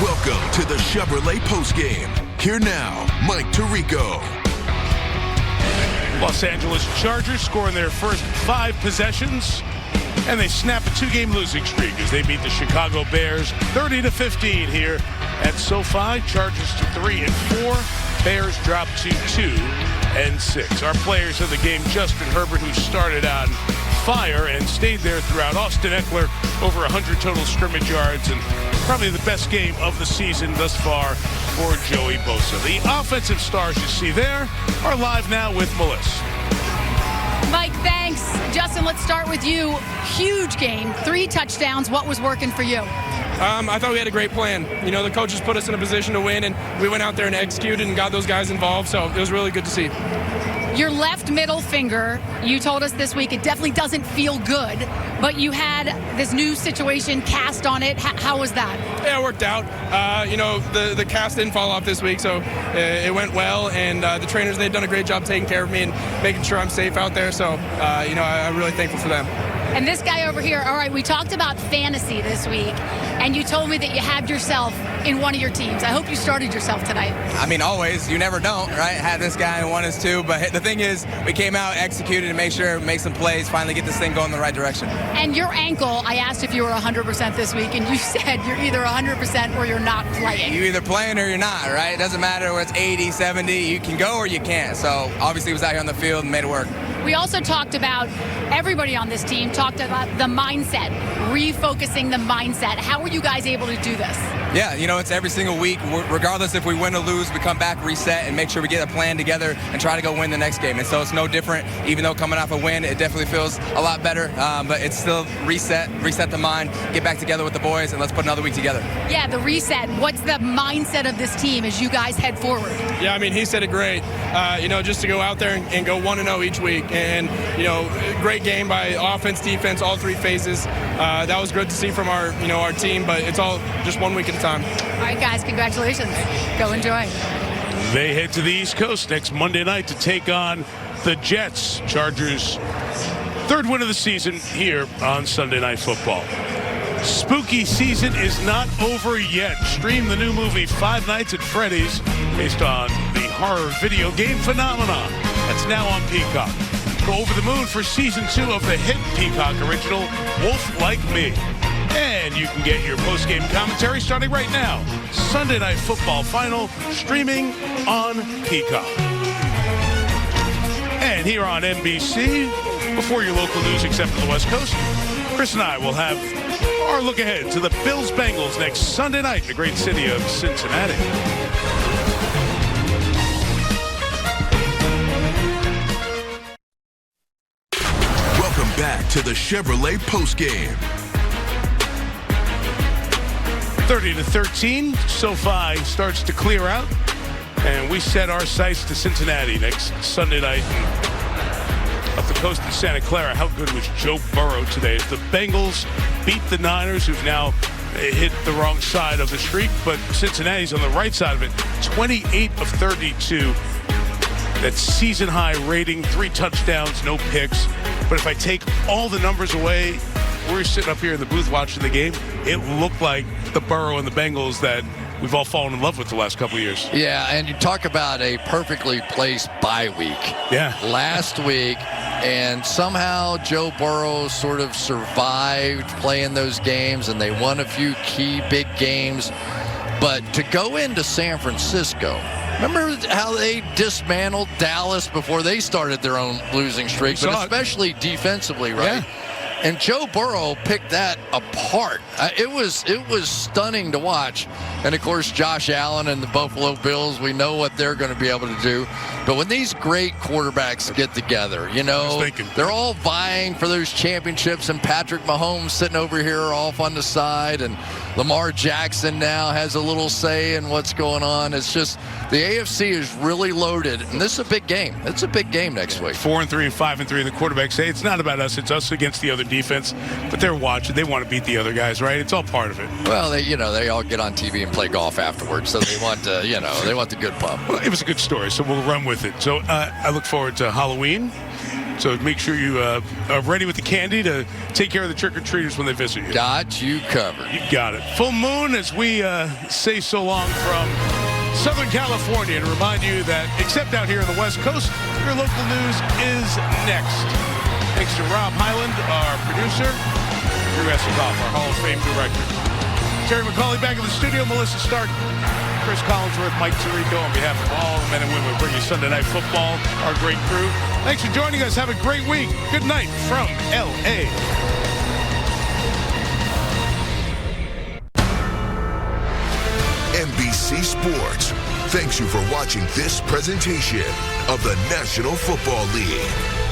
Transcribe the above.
Welcome to the Chevrolet Postgame. Here now, Mike Tirico. Los Angeles Chargers scoring their first 5 possessions, and they snap a 2-game losing streak as they beat the Chicago Bears 30-15 here at SoFi. Chargers to 3-4. Bears drop to 2-6. Our players of the game: Justin Herbert, who started on fire and stayed there throughout. Austin Eckler, over 100 total scrimmage yards, and probably the best game of the season thus far for Joey Bosa. The offensive stars you see there are live now with Melissa. Mike, thanks. Justin, let's start with you. Huge game, 3 touchdowns. What was working for you? I thought we had a great plan. You know, the coaches put us in a position to win, and we went out there and executed and got those guys involved, so it was really good to see. Your left middle finger, you told us this week, it definitely doesn't feel good, but you had this new situation cast on it. How was that? Yeah, it worked out. You know, the cast didn't fall off this week, so it went well, and the trainers, they've done a great job taking care of me and making sure I'm safe out there, so, you know, I'm really thankful for them. And this guy over here, all right, we talked about fantasy this week, and you told me that you had yourself in one of your teams. I hope you started yourself tonight. I mean, always. You never don't, right? Had this guy in 1 as 2, but the thing is, we came out, executed, and made sure, make some plays, finally get this thing going in the right direction. And your ankle, I asked if you were 100% this week, and you said you're either 100% or you're not playing. You're either playing or you're not, right? It doesn't matter whether it's 80, 70, you can go or you can't. So, obviously, he was out here on the field and made it work. We also talked about, everybody on this team talked about the mindset, refocusing the mindset. How were you guys able to do this? Yeah, you know, it's every single week. Regardless if we win or lose, we come back, reset, and make sure we get a plan together and try to go win the next game. And so it's no different. Even though coming off a win, it definitely feels a lot better. But it's still reset the mind, get back together with the boys, and let's put another week together. Yeah, the reset. What's the mindset of this team as you guys head forward? Yeah, I mean, he said it great. You know, just to go out there and go 1-0 each week. And, you know, great game by offense, defense, all 3 phases. That was good to see from our team, but it's all just 1 week at a time. All right, guys, congratulations. Go enjoy. They head to the East Coast next Monday night to take on the Jets. Chargers' 3rd win of the season here on Sunday Night Football. Spooky season is not over yet. Stream the new movie 5 Nights at Freddy's, based on the horror video game phenomenon. That's now on Peacock. Go over the moon for season 2 of the hit Peacock original Wolf Like Me. And you can get your post-game commentary starting right now. Sunday Night Football Final, streaming on Peacock. And here on NBC, before your local news except for the West Coast, Chris and I will have our look ahead to the Bills-Bengals next Sunday night in the great city of Cincinnati. Welcome back to the Chevrolet Postgame. 30-13, SoFi starts to clear out, and we set our sights to Cincinnati next Sunday night. Up the coast in Santa Clara, how good was Joe Burrow today? As the Bengals beat the Niners, who've now hit the wrong side of the streak, but Cincinnati's on the right side of it. 28 of 32. That season-high rating, 3 touchdowns, no picks. But if I take all the numbers away, we're sitting up here in the booth watching the game, it looked like the Burrow and the Bengals that we've all fallen in love with the last couple of years. Yeah, and you talk about a perfectly placed bye week. Yeah. Last week, and somehow Joe Burrow sort of survived playing those games, and they won a few key big games. But to go into San Francisco, remember how they dismantled Dallas before they started their own losing streak, but especially defensively, right? Yeah. And Joe Burrow picked that apart. It was stunning to watch. And, of course, Josh Allen and the Buffalo Bills, we know what they're going to be able to do. But when these great quarterbacks get together, you know, they're all vying for those championships, and Patrick Mahomes sitting over here off on the side, and Lamar Jackson now has a little say in what's going on. It's just the AFC is really loaded, and this is a big game. It's a big game next week. 4-3 and 5-3, the quarterbacks say it's not about us, it's us against the other defense. But they're watching. They want to beat the other guys, right? It's all part of it. Well, they all get on TV and play golf afterwards, so they want they want the good pub. Well, it was a good story, so we'll run with it. So I look forward to Halloween. So make sure you are ready with the candy to take care of the trick-or-treaters when they visit you. Got you covered. You got it. Full moon as we say so long from Southern California, and remind you that, except out here on the West Coast, your local news is next. Thanks to Rob Highland, our producer, Drew Essenhoff, our Hall of Fame director. Terry McCauley back in the studio, Melissa Stark, Chris Collinsworth, Mike Tirico, on behalf of all the men and women who bring you Sunday Night Football, our great crew. Thanks for joining us. Have a great week. Good night from L.A. NBC Sports thanks you for watching this presentation of the National Football League.